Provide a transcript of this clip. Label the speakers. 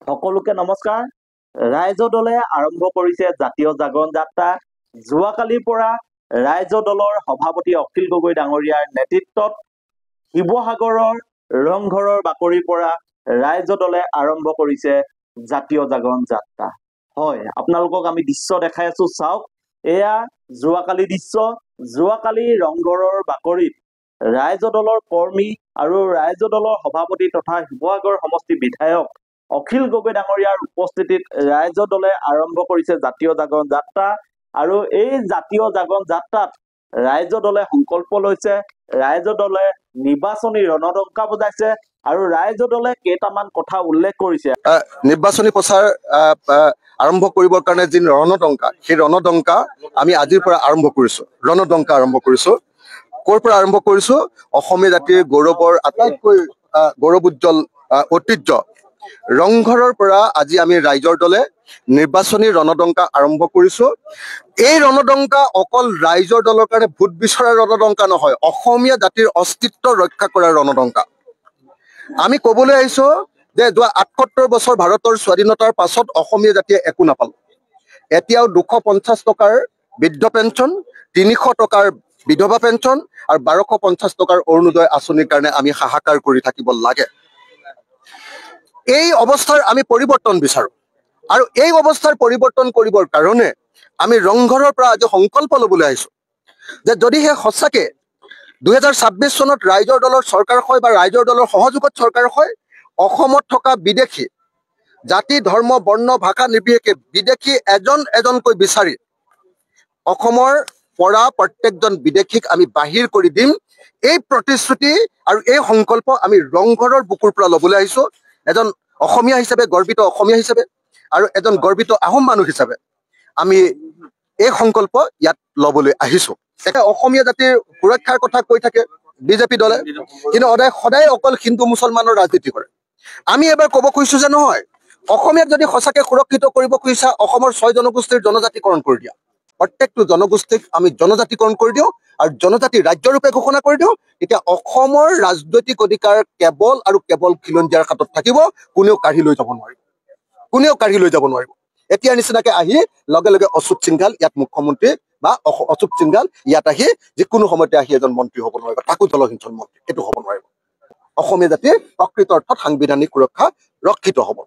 Speaker 1: সকলোকে নমস্কাৰ। ৰাইজ দলে আৰম্ভ কৰিছে জাতীয় জাগৰণ যাত্ৰা। যোৱাকালিৰ পৰা ৰাইজ দলৰ সভাপতি অখিল গগৈ ডাঙৰীয়াৰ নেতৃত্বত শিৱসাগৰৰ ৰংঘৰৰ বাকৰিৰ পৰা ৰাইজ দলে আৰম্ভ কৰিছে জাতীয় জাগৰণ যাত্ৰা। হয়, আপোনালোকক আমি দৃশ্য দেখাই আছো, চাওক। এয়া যোৱাকালি দৃশ্য। যোৱাকালি ৰংঘৰৰ বাকৰিত ৰাইজ দলৰ কৰ্মী আৰু ৰাইজ দলৰ সভাপতি তথা শিৱসাগৰ সমষ্টি বিধায়ক অখিল গগৈ ডাঙৰীয়াৰ উপস্থিতিত ৰাইজ দলে আৰম্ভ কৰিছে জাতীয় জাগৰণ যাত্ৰা। আৰু এই জাতীয় জাগৰণ যাত্ৰাত ৰাইজ দলে সংকল্প লৈছে, ৰাইজ দলে নিৰ্বাচনী ৰণডংকা বজাইছে আৰু ৰাইজ দলে কেইটামান কথা উল্লেখ কৰিছে।
Speaker 2: নিৰ্বাচনী প্ৰচাৰ আৰম্ভ কৰিবৰ কাৰণে যি ৰণডংকা, সেই ৰণডংকা আমি আজিৰ পৰা আৰম্ভ কৰিছো। ৰণডংকা আৰম্ভ কৰিছো। ক'ৰ পৰা আৰম্ভ কৰিছো? অসমীয়া জাতিৰ গৌৰৱৰ আটাইতকৈ গৌৰৱোজ্জ্বল ঐতিহ্য ৰংঘৰৰ পৰা আজি আমি ৰাইজৰ দলে নিৰ্বাচনী ৰণডংকা আৰম্ভ কৰিছো। এই ৰণডংকা অকল ৰাইজৰ দলৰ কাৰণে ভোট বিচৰাৰ ৰণডংকা নহয়, অসমীয়া জাতিৰ অস্তিত্ব ৰক্ষা কৰাৰ ৰণডংকা। আমি কবলৈ আহিছো যে যোৱা ৭৮ বছৰ ভাৰতৰ স্বাধীনতাৰ পাছত অসমীয়া জাতিয়ে একো নাপালে। এতিয়াও ২৫০ টকাৰ বৃদ্ধ পেঞ্চন, ৩০০ টকাৰ বিধৱা পেঞ্চন আৰু ১২৫০ টকাৰ অৰুণোদয় আঁচনিৰ কাৰণে আমি হাহাকাৰ কৰি থাকিব লাগে। এই অৱস্থাৰ আমি পৰিৱৰ্তন বিচাৰো আৰু এই অৱস্থাৰ পৰিৱৰ্তন কৰিবৰ কাৰণে আমি ৰংঘৰৰ পৰা আজি সংকল্প ল'বলৈ আহিছো যে যদিহে সঁচাকে ২০২৬ চনত ৰাইজৰ দলৰ চৰকাৰ হয় বা ৰাইজৰ দলৰ সহযোগত চৰকাৰ হয়, অসমত থকা বিদেশী জাতি ধৰ্ম বৰ্ণ ভাষা নিৰ্বিশেষে বিদেশী এজনকৈ বিচাৰি অসমৰ পৰা প্ৰত্যেকজন বিদেশীক আমি বাহিৰ কৰি দিম। এই প্ৰতিশ্ৰুতি আৰু এই সংকল্প আমি ৰংঘৰৰ বুকুৰ পৰা ল'বলৈ আহিছো। এজন অসমীয়া হিচাপে, গৰ্বিত অসমীয়া হিচাপে আৰু এজন গৰ্বিত আহোম মানুহ হিচাপে আমি এই সংকল্প ইয়াত ল'বলৈ আহিছো। এতিয়া অসমীয়া জাতিৰ সুৰক্ষাৰ কথা কৈ থাকে বিজেপি দলে, কিন্তু সদায় অকল হিন্দু মুছলমানৰ ৰাজনীতি কৰে। আমি এবাৰ ক'ব খুজিছো যে নহয়, অসমীয়াক যদি সঁচাকে সুৰক্ষিত কৰিব খুজিছা, অসমৰ ৬ জনগোষ্ঠীৰ জনজাতিকৰণ কৰি দিয়া। প্ৰত্যেকটো জনগোষ্ঠীক আমি জনজাতিকৰণ কৰি দিওঁ আৰু জনজাতি ৰাজ্যৰূপে ঘোষণা কৰি দিওঁ। এতিয়া অসমৰ ৰাজনৈতিক অধিকাৰ কেৱল আৰু কেৱল খিলঞ্জীয়াৰ হাতত থাকিব। কোনেও কাঢ়ি লৈ যাব নোৱাৰিব, কোনেও কাঢ়ি লৈ যাব নোৱাৰিব। এতিয়াৰ নিচিনাকে আহি লগে লগে অচ্যুত সিংঘাল ইয়াত মুখ্যমন্ত্ৰী বা অচ্যুত সিংঘাল ইয়াত আহি যিকোনো সময়তে আহি এজন মন্ত্ৰী হ'ব নোৱাৰিব, তাকো জলসিঞ্চন মন্ত্ৰী, এইটো হ'ব নোৱাৰিব। অসমীয়া জাতিৰ প্ৰকৃত অৰ্থত সাংবিধানিক সুৰক্ষা ৰক্ষিত হ'ব।